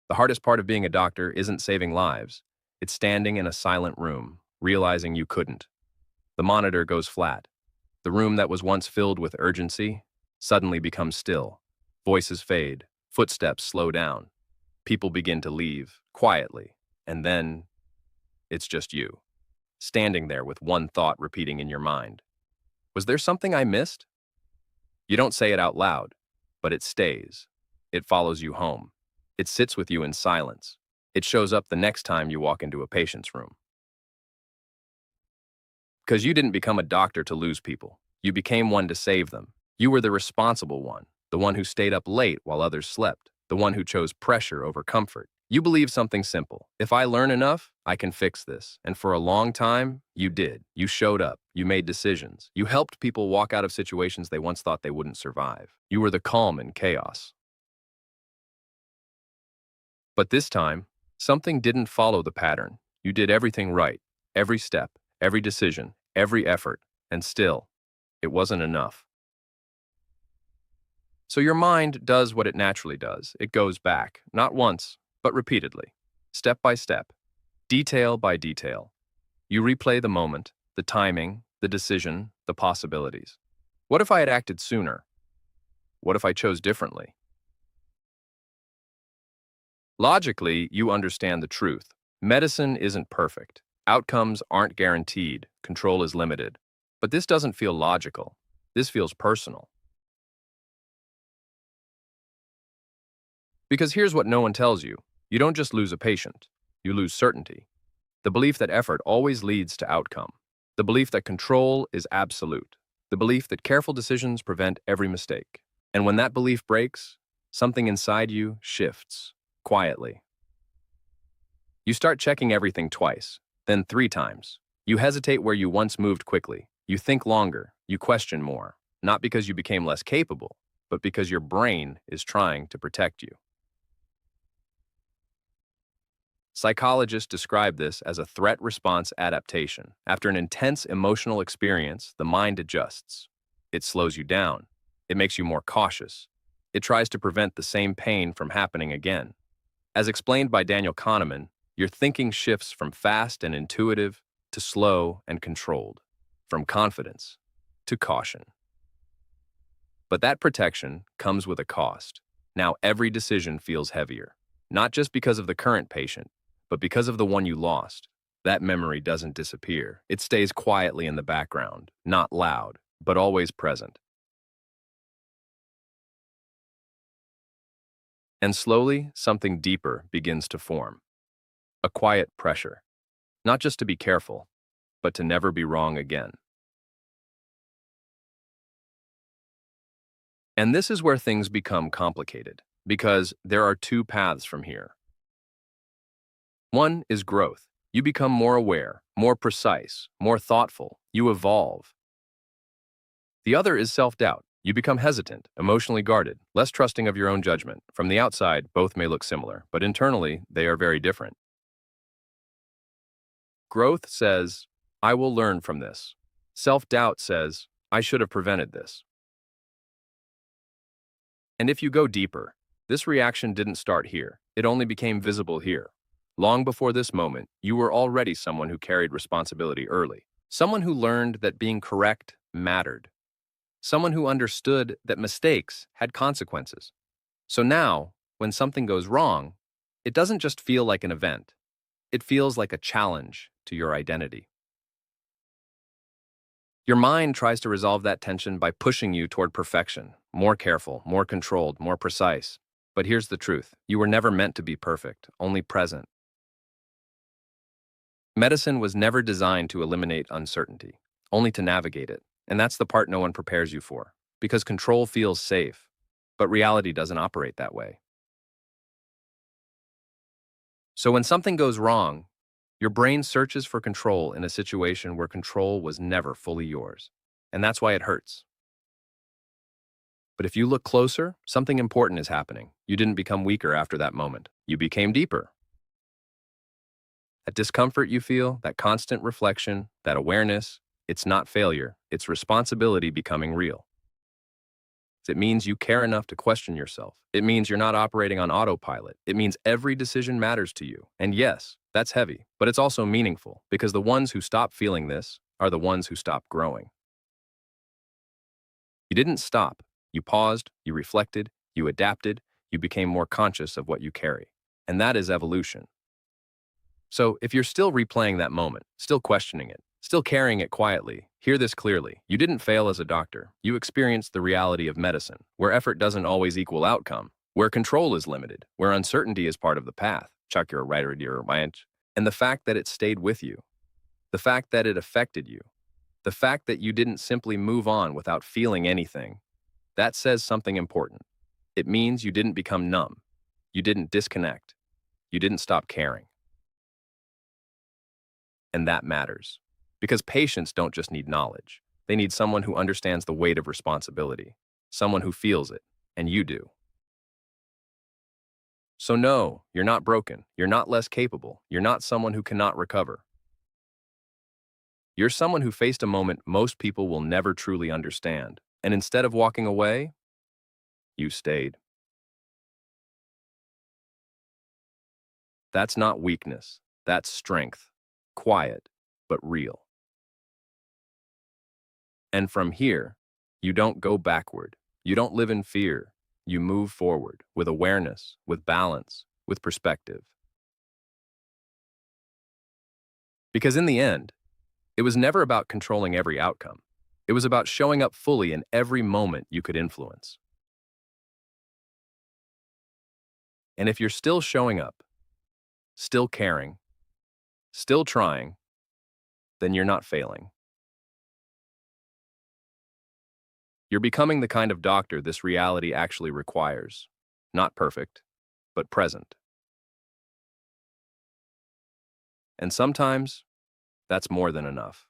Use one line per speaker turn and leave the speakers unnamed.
The hardest part of being a doctor isn't saving lives. It's standing in a silent room, realizing you couldn't. The monitor goes flat. The room that was once filled with urgency suddenly becomes still. Voices fade. Footsteps slow down. People begin to leave, quietly. And then it's just you, standing there with one thought repeating in your mind. Was there something I missed? You don't say it out loud, but it stays. It follows you home. It sits with you in silence. It shows up the next time you walk into a patient's room. Because you didn't become a doctor to lose people. You became one to save them. You were the responsible one, the one who stayed up late while others slept, the one who chose pressure over comfort. You believed something simple. If I learn enough, I can fix this. And for a long time, you did. You showed up. You made decisions. You helped people walk out of situations they once thought they wouldn't survive. You were the calm in chaos. But this time, something didn't follow the pattern. You did everything right, every step, every decision, every effort, and still, it wasn't enough. So your mind does what it naturally does. It goes back, not once, but repeatedly, step by step, detail by detail. You replay the moment, the timing, the decision, the possibilities. What if I had acted sooner? What if I chose differently? Logically, you understand the truth. Medicine isn't perfect. Outcomes aren't guaranteed. Control is limited. But this doesn't feel logical. This feels personal. Because here's what no one tells you. You don't just lose a patient. You lose certainty. The belief that effort always leads to outcome. The belief that control is absolute. The belief that careful decisions prevent every mistake. And when that belief breaks, something inside you shifts, quietly. You start checking everything twice, then 3 times. You hesitate where you once moved quickly. You think longer. You question more. Not because you became less capable, but because your brain is trying to protect you. Psychologists describe this as a threat response adaptation. After an intense emotional experience, the mind adjusts. It slows you down. It makes you more cautious. It tries to prevent the same pain from happening again. As explained by Daniel Kahneman, your thinking shifts from fast and intuitive to slow and controlled, from confidence to caution. But that protection comes with a cost. Now every decision feels heavier, not just because of the current patient, but because of the one you lost. That memory doesn't disappear. It stays quietly in the background, not loud, but always present. And slowly, something deeper begins to form. A quiet pressure, not just to be careful, but to never be wrong again. And this is where things become complicated, because there are 2 paths from here. One is growth. You become more aware, more precise, more thoughtful. You evolve. The other is self-doubt. You become hesitant, emotionally guarded, less trusting of your own judgment. From the outside, both may look similar, but internally, they are very different. Growth says, I will learn from this. Self-doubt says, I should have prevented this. And if you go deeper, this reaction didn't start here. It only became visible here. Long before this moment, you were already someone who carried responsibility early. Someone who learned that being correct mattered. Someone who understood that mistakes had consequences. So now, when something goes wrong, it doesn't just feel like an event. It feels like a challenge to your identity. Your mind tries to resolve that tension by pushing you toward perfection, more careful, more controlled, more precise. But here's the truth. You were never meant to be perfect, only present. Medicine was never designed to eliminate uncertainty, only to navigate it. And that's the part no one prepares you for, because control feels safe, but reality doesn't operate that way. So when something goes wrong, your brain searches for control in a situation where control was never fully yours. And that's why it hurts. But if you look closer, something important is happening. You didn't become weaker after that moment. You became deeper. That discomfort you feel, that constant reflection, that awareness, it's not failure, it's responsibility becoming real. It means you care enough to question yourself. It means you're not operating on autopilot. It means every decision matters to you. And yes, that's heavy, but it's also meaningful because the ones who stop feeling this are the ones who stop growing. You didn't stop. You paused, you reflected, you adapted, you became more conscious of what you carry. And that is evolution. So if you're still replaying that moment, still questioning it, still carrying it quietly, hear this clearly. You didn't fail as a doctor. You experienced the reality of medicine, where effort doesn't always equal outcome, where control is limited, where uncertainty is part of the path. Chuck your right or your mind. And the fact that it stayed with you, the fact that it affected you, the fact that you didn't simply move on without feeling anything, that says something important. It means you didn't become numb. You didn't disconnect. You didn't stop caring. And that matters. Because patients don't just need knowledge. They need someone who understands the weight of responsibility, someone who feels it, and you do. So no, you're not broken. You're not less capable. You're not someone who cannot recover. You're someone who faced a moment most people will never truly understand. And instead of walking away, you stayed. That's not weakness. That's strength. Quiet, but real. And from here, you don't go backward. You don't live in fear. You move forward with awareness, with balance, with perspective. Because in the end, it was never about controlling every outcome. It was about showing up fully in every moment you could influence. And if you're still showing up, still caring, still trying, then you're not failing. You're becoming the kind of doctor this reality actually requires. Not perfect, but present. And sometimes, that's more than enough.